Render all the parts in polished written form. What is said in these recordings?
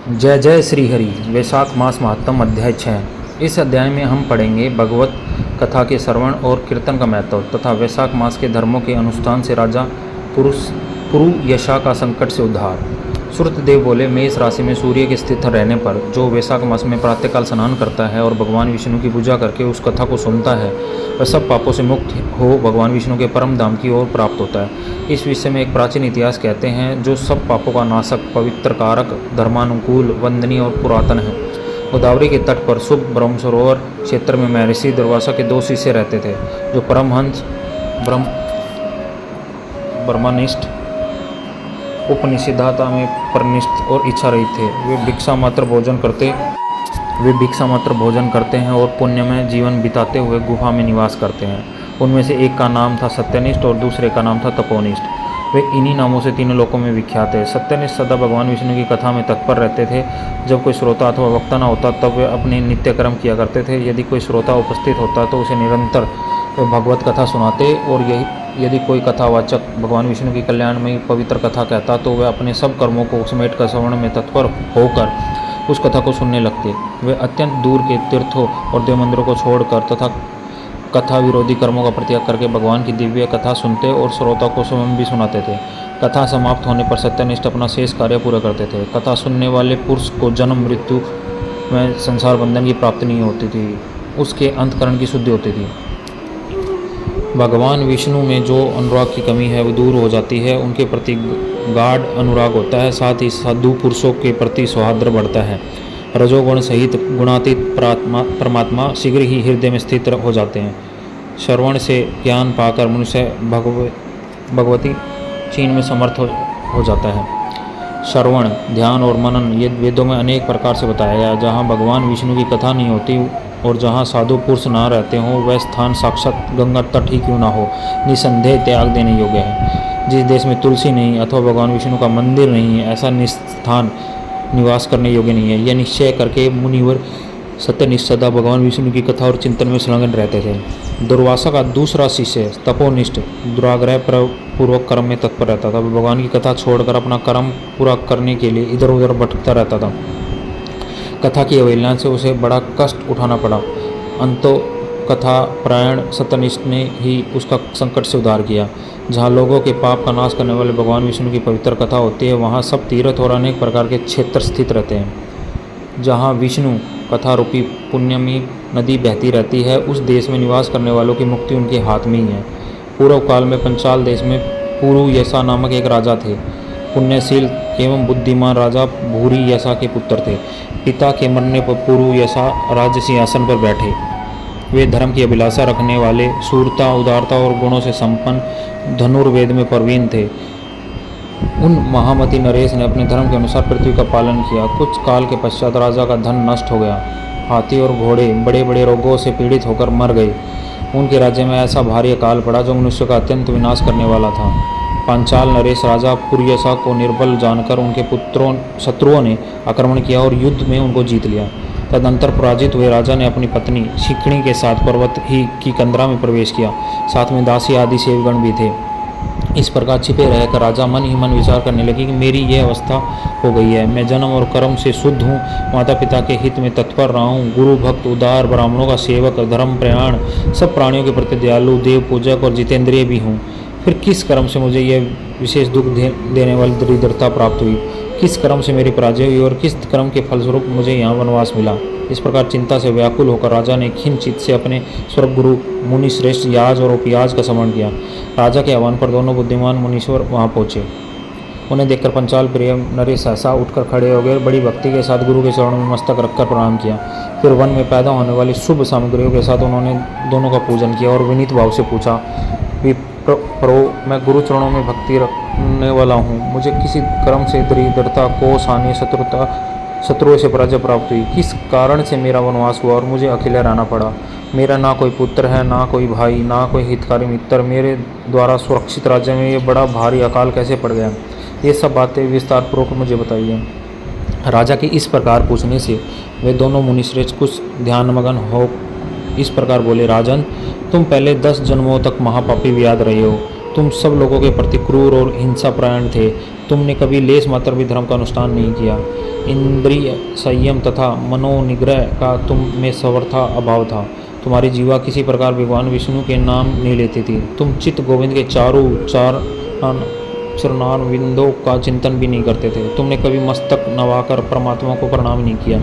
जय जय श्री हरि। वैशाख मास महात्म अध्याय 6। इस अध्याय में हम पढ़ेंगे भगवत कथा के श्रवण और कीर्तन का महत्व तथा वैशाख मास के धर्मों के अनुष्ठान से राजा पुरुयशा का संकट से उद्धार। श्रुतदेव बोले, मेष राशि में सूर्य के स्थित रहने पर जो वैशाख मास में प्रातःकाल स्नान करता है और भगवान विष्णु की पूजा करके उस कथा को सुनता है, वह सब पापों से मुक्त हो भगवान विष्णु के परम धाम की ओर प्राप्त होता है। इस विषय में एक प्राचीन इतिहास कहते हैं, जो सब पापों का नाशक, पवित्र कारक, धर्मानुकूल, वंदनीय और पुरातन है। गोदावरी के तट पर शुभ ब्रह्म सरोवर क्षेत्र में महर्षि दुर्वासा के 2 शिष्य रहते थे, जो परमहंस ब्रह्मनिष्ठ, उपनिषदाता में परनिष्ठ और इच्छा रहित थे। वे भिक्षा मात्र भोजन करते हैं और पुण्यमय जीवन बिताते हुए गुफा में निवास करते हैं। उनमें से एक का नाम था सत्यनिष्ठ और दूसरे का नाम था तपोनिष्ठ। वे इन्हीं नामों से तीनों लोकों में विख्यात है। सत्यनिष्ठ सदा भगवान विष्णु की कथा में तत्पर रहते थे। जब कोई श्रोता अथवा वक्ता न होता तब वे अपने नित्य कर्म किया करते थे। यदि कोई श्रोता उपस्थित होता तो उसे निरंतर वे भगवत कथा सुनाते, और यदि कोई कथावाचक भगवान विष्णु की कल्याणमयी पवित्र कथा कहता तो वे अपने सब कर्मों को समेट कर श्रवण में तत्पर होकर उस कथा को सुनने लगते। वे अत्यंत दूर के तीर्थों और देव मंदिरों को छोड़कर तथा कथा विरोधी कर्मों का परित्याग करके भगवान की दिव्य कथा सुनते और श्रोता को स्वयं भी सुनाते थे। कथा समाप्त होने पर सत्यनिष्ठ अपना शेष कार्य पूरा करते थे। कथा सुनने वाले पुरुष को जन्म मृत्यु में संसार बंधन की प्राप्ति नहीं होती थी, उसके अंतकरण की शुद्धि होती थी। भगवान विष्णु में जो अनुराग की कमी है वो दूर हो जाती है, उनके प्रति गाढ़ अनुराग होता है। साथ ही साधु पुरुषों के प्रति सौहार्द्र बढ़ता है। रजोगुण सहित गुणातीत परमात्मा शीघ्र ही हृदय में स्थित हो जाते हैं। श्रवण से ज्ञान पाकर मनुष्य भगवती चीन में समर्थ हो जाता है। श्रवण, ध्यान और मनन ये वेदों में अनेक प्रकार से बताया गया। जहाँ भगवान विष्णु की कथा नहीं होती और जहाँ साधु पुरुष ना रहते हों, वह स्थान साक्षात गंगा तट ही क्यों ना हो, निसंदेह त्याग देने योग्य है। जिस देश में तुलसी नहीं अथवा भगवान विष्णु का मंदिर नहीं है, ऐसा स्थान निवास करने योग्य नहीं है। यह निश्चय करके मुनिवर सत्यनिष्ठ सदा भगवान विष्णु की कथा और चिंतन में संलग्न रहते थे। दुर्वासा का दूसरा शिष्य तपोनिष्ठ दुराग्रह पूर्वक कर्म में तत्पर रहता था। भगवान की कथा छोड़कर अपना कर्म पूरा करने के लिए इधर उधर भटकता रहता था। कथा की अवहेलना से उसे बड़ा कष्ट उठाना पड़ा। अंतो कथा परायण सत्यनिष्ठ ने ही उसका संकट से उद्धार किया। जहाँ लोगों के पाप का नाश करने वाले भगवान विष्णु की पवित्र कथा होती है, वहाँ सब तीर्थ और अनेक प्रकार के क्षेत्र स्थित रहते हैं। जहाँ विष्णु कथा रूपी पुण्यमयी नदी बहती रहती है, उस देश में निवास करने वालों की मुक्ति उनके हाथ में ही है। पूर्व काल में पंचाल देश में पुरुयशा नामक एक राजा थे। पुण्यशील एवं बुद्धिमान राजा भूरियशा के पुत्र थे। पिता के मरने पर पुरुयशा राज्य सिंहासन पर बैठे। वे धर्म की अभिलाषा रखने वाले, शूरता, उदारता और गुणों से संपन्न, धनुर्वेद में प्रवीण थे। उन महामती नरेश ने अपने धर्म के अनुसार पृथ्वी का पालन किया। कुछ काल के पश्चात राजा का धन नष्ट हो गया। हाथी और घोड़े बड़े बड़े रोगों से पीड़ित होकर मर गए। उनके राज्य में ऐसा भारी अकाल पड़ा जो मनुष्य का अत्यंत विनाश करने वाला था। पांचाल नरेश राजा पुरुयशा को निर्बल जानकर उनके शत्रुओं ने आक्रमण किया और युद्ध में उनको जीत लिया। तदनंतर पराजित हुए राजा ने अपनी पत्नी शिखणी के साथ पर्वत ही की कंदरा में प्रवेश किया। साथ में दासी आदि सेवगण भी थे। इस प्रकार छिपे रहकर राजा मन ही मन विचार करने लगे कि मेरी यह अवस्था हो गई है। मैं जन्म और कर्म से शुद्ध हूँ, माता पिता के हित में तत्पर रहा हूँ, गुरु भक्त, उदार, ब्राह्मणों का सेवक, धर्म प्रयाण, सब प्राणियों के प्रति दयालु, देव पूजक और जितेंद्रिय भी हूँ। फिर किस कर्म से मुझे यह विशेष दुख देने वाली दरिद्रता प्राप्त हुई? किस कर्म से मेरी पराजय हुई और किस कर्म के फलस्वरूप मुझे यहाँ वनवास मिला? इस प्रकार चिंता से व्याकुल होकर राजा ने खिन्न चित्त से अपने स्वर्गगुरु मुनि श्रेष्ठ याज और उपयाज का स्मरण किया। राजा के आह्वान पर दोनों बुद्धिमान मुनीश्वर वहाँ पहुँचे। उन्हें देखकर पंचाल प्रिय नरेश सहसा उठकर खड़े हो गए। बड़ी भक्ति के साथ गुरु के चरणों में मस्तक रखकर प्रणाम किया। फिर वन में पैदा होने वाली शुभ सामग्रियों के साथ उन्होंने दोनों का पूजन किया और विनीत भाव से पूछा, विप्रो, मैं गुरु चरणों में भक्ति रखने वाला हूँ। मुझे किसी कर्म से दरिद्रता, कोष, हानि, शत्रुओं से पराजय प्राप्त हुई? किस कारण से मेरा वनवास हुआ और मुझे अकेले रहना पड़ा? मेरा ना कोई पुत्र है, ना कोई भाई, ना कोई हितकारी मित्र। मेरे द्वारा सुरक्षित राज्य में ये बड़ा भारी अकाल कैसे पड़ गया? ये सब बातें विस्तार पूर्वक मुझे बताइए। राजा के इस प्रकार पूछने से वे दोनों मुनिश्रेष्ठ कुछ ध्यानमग्न हो इस प्रकार बोले, राजन, तुम पहले 10 जन्मों तक महापापी व्याध रहे हो। तुम सब लोगों के प्रति क्रूर और हिंसापरायण थे। तुमने कभी लेस मात्र भी धर्म का अनुष्ठान नहीं किया। इंद्रिय संयम तथा मनोनिग्रह का तुम में सर्वथा अभाव था। तुम्हारी जीवा किसी प्रकार भगवान विष्णु के नाम नहीं लेती थी। तुम चित्त गोविंद के चरणारविंदों का चिंतन भी नहीं करते थे। तुमने कभी मस्तक नवाकर परमात्मा को प्रणाम नहीं किया।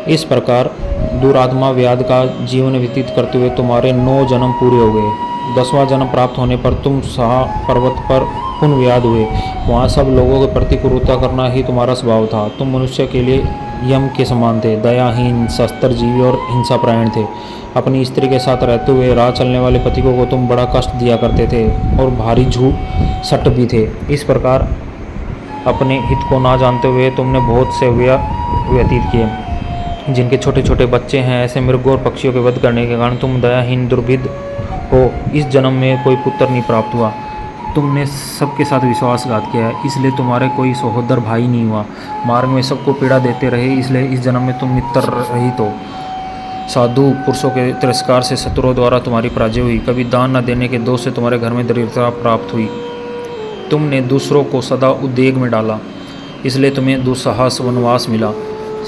इस प्रकार दुरात्मा व्याध का जीवन व्यतीत करते हुए तुम्हारे 9 जन्म पूरे हो गए। 10वां जन्म प्राप्त होने पर तुम सहा पर्वत पर पुनः व्याध हुए। वहाँ सब लोगों के प्रति क्रूरता करना ही तुम्हारा स्वभाव था। तुम मनुष्य के लिए यम के समान थे, दयाहीन, शस्त्रजीवी और हिंसापरायण थे। अपनी स्त्री के साथ रहते हुए राह चलने वाले पथिकों को तुम बड़ा कष्ट दिया करते थे और भारी झूठ सट भी थे। इस प्रकार अपने हित को ना जानते हुए तुमने बहुत से व्यतीत किए। जिनके छोटे छोटे बच्चे हैं, ऐसे मृगों और पक्षियों के वध करने के कारण तुम दयाहीन दुर्भिद हो। इस जन्म में कोई पुत्र नहीं प्राप्त हुआ। तुमने सबके साथ विश्वासघात किया है, इसलिए तुम्हारे कोई सहोदर भाई नहीं हुआ। मार्ग में सबको पीड़ा देते रहे, इसलिए इस जन्म में तुम मित्र रहित हो। साधु पुरुषों के तिरस्कार से शत्रुओं द्वारा तुम्हारी पराजय हुई। कभी दान न देने के दोष से तुम्हारे घर में दरिद्रता प्राप्त हुई। तुमने दूसरों को सदा उद्वेग में डाला, इसलिए तुम्हें दुस्साहस वनवास मिला।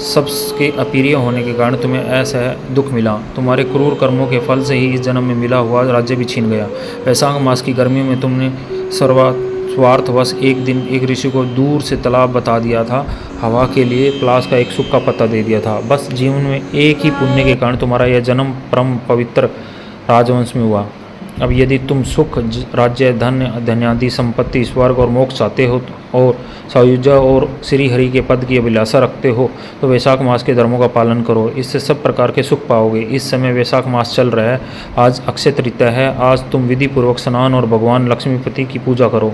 सबके अप्रिय होने के कारण तुम्हें ऐसा दुख मिला। तुम्हारे क्रूर कर्मों के फल से ही इस जन्म में मिला हुआ राज्य भी छीन गया। वैशाख मास की गर्मियों में तुमने स्वार्थवश एक दिन एक ऋषि को दूर से तालाब बता दिया था। हवा के लिए पलाश का एक सूखा पत्ता दे दिया था। बस जीवन में एक ही पुण्य के कारण तुम्हारा यह जन्म परम पवित्र राजवंश में हुआ। अब यदि तुम सुख, राज्य, धन्यादि संपत्ति, स्वर्ग और मोक्ष चाहते हो और सायुज्य और श्री हरि के पद की अभिलाषा रखते हो तो वैशाख मास के धर्मों का पालन करो। इससे सब प्रकार के सुख पाओगे। इस समय वैशाख मास चल रहा है। आज अक्षय तृतीया है। आज तुम विधि पूर्वक स्नान और भगवान लक्ष्मीपति की पूजा करो।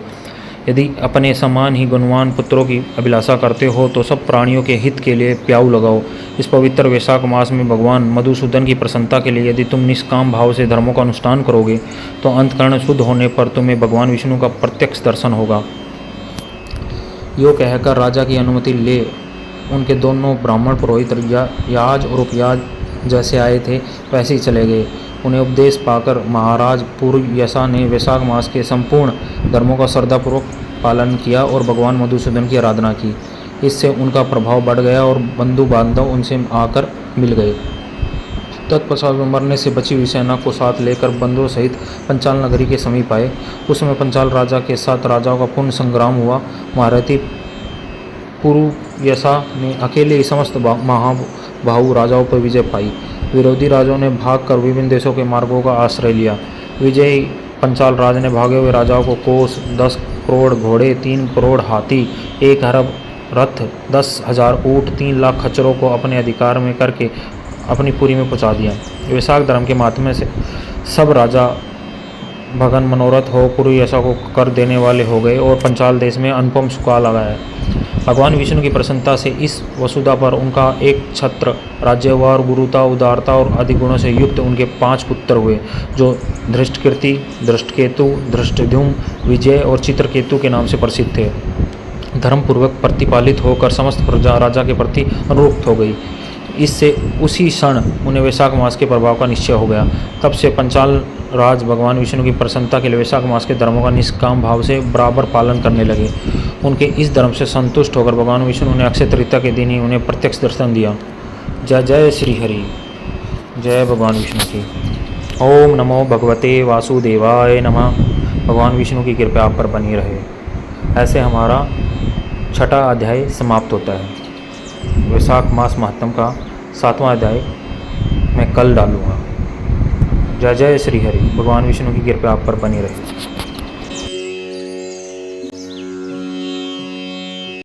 यदि अपने समान ही गुणवान पुत्रों की अभिलाषा करते हो तो सब प्राणियों के हित के लिए प्याऊ लगाओ। इस पवित्र वैशाख मास में भगवान मधुसूदन की प्रसन्नता के लिए यदि तुम निष्काम भाव से धर्मों का अनुष्ठान करोगे तो अंतकरण शुद्ध होने पर तुम्हें भगवान विष्णु का प्रत्यक्ष दर्शन होगा। यो कहकर राजा की अनुमति ले उनके दोनों ब्राह्मण पुरोहित याज और उपयाज जैसे आए थे वैसे ही चले गए। उन्हें उपदेश पाकर महाराज पुरयसा ने वैशाख मास के संपूर्ण धर्मों का श्रद्धापूर्वक पालन किया और भगवान मधुसूदन की आराधना की। इससे उनका प्रभाव बढ़ गया और बंधु बांधव उनसे आकर मिल गए। तत्पश्चात मरने से बची हुई सेना को साथ लेकर बंधुओं सहित पंचाल नगरी के समीप आए। उस समय पंचाल राजा के साथ राजाओं का पूर्ण संग्राम हुआ। महारथी पुरयसा ने अकेले ही समस्त महाबाहु राजाओं पर विजय पाई। विरोधी राजाओं ने भागकर विभिन्न देशों के मार्गों का आश्रय लिया। विजयी पंचाल राज ने भागे हुए राजाओं को कोस, 10 करोड़ घोड़े, 3 करोड़ हाथी, 1 अरब रथ, 10,000 ऊँट, 3 लाख खच्चरों को अपने अधिकार में करके अपनी पुरी में पहुंचा दिया। वैशाख धर्म के माध्यम से सब राजा भगन मनोरथ हो पुरयसा को कर देने वाले हो गए और पंचाल देश में अनुपम सुकाल आ गया। भगवान विष्णु की प्रसन्नता से इस वसुधा पर उनका एक छत्र राज्य हुआ और गुरुता, उदारता और आदि गुणों से युक्त उनके 5 पुत्र हुए जो धृष्टकीर्ति, धृष्टकेतु, धृष्टद्युम्न, विजय और चित्रकेतु के नाम से प्रसिद्ध थे। धर्मपूर्वक प्रतिपालित होकर समस्त प्रजा राजा के प्रति अनुरक्त हो गई। इससे उसी क्षण उन्हें वैशाख मास के प्रभाव का निश्चय हो गया। तब से पंचाल राज भगवान विष्णु की प्रसन्नता के लिए वैशाख मास के धर्मों का निष्काम भाव से बराबर पालन करने लगे। उनके इस धर्म से संतुष्ट होकर भगवान विष्णु ने अक्षय तृतीया के दिन ही उन्हें प्रत्यक्ष दर्शन दिया। जय जय श्री हरि, जय भगवान विष्णु की। ओम नमो भगवते वासुदेवाय नमः। भगवान विष्णु की कृपा आप पर बनी रहे। ऐसे हमारा 6वां अध्याय समाप्त होता है। वैशाख मास महात्म का 7वां अध्याय मैं कल डालूँगा। जय जय श्री हरि। भगवान विष्णु की कृपा आप पर बनी रहे।